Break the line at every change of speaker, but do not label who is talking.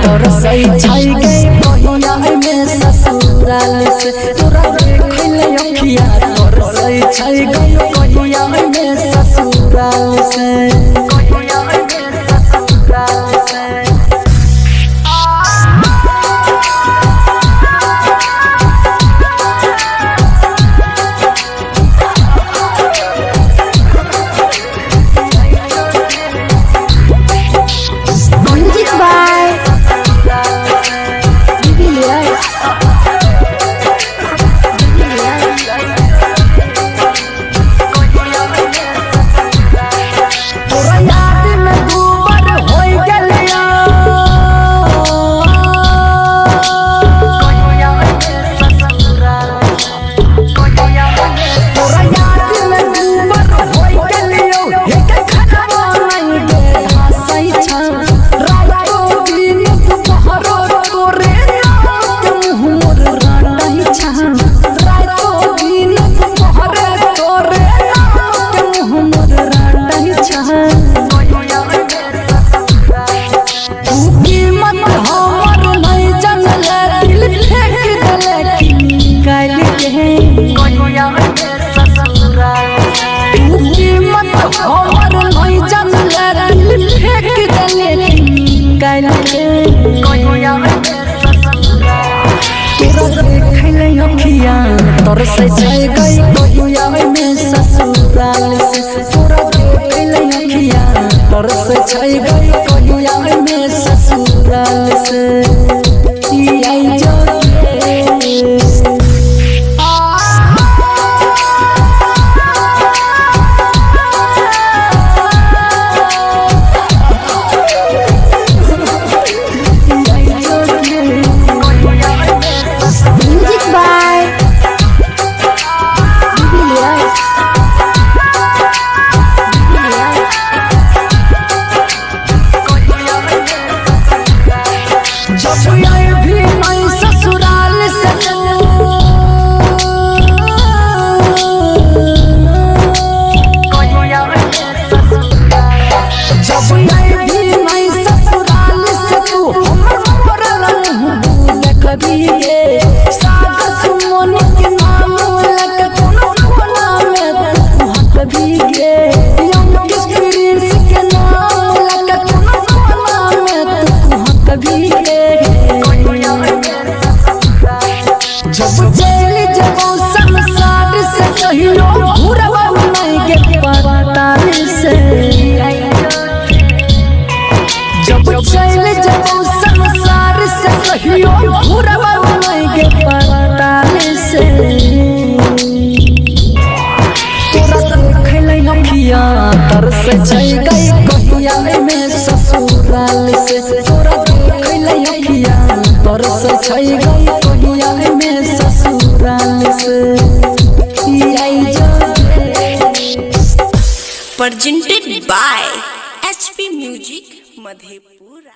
तोर सही छई गई कहिया में ससुराल से तोरा देखले अखिया तोर सही छई गई कहिया में ससुराल से कहिया में ससुराल से तोर से छई गई कहिया में ससुराल से तोरा देखले अखिया तोर से छई गई कहिया में ससुराल से आई जो तोर से छई गई कहिया में ससुराल से तोरा देखले अखिया तोर से छई गई कहिया में ससुराल से आई जो
presented by HP Music Madhepura।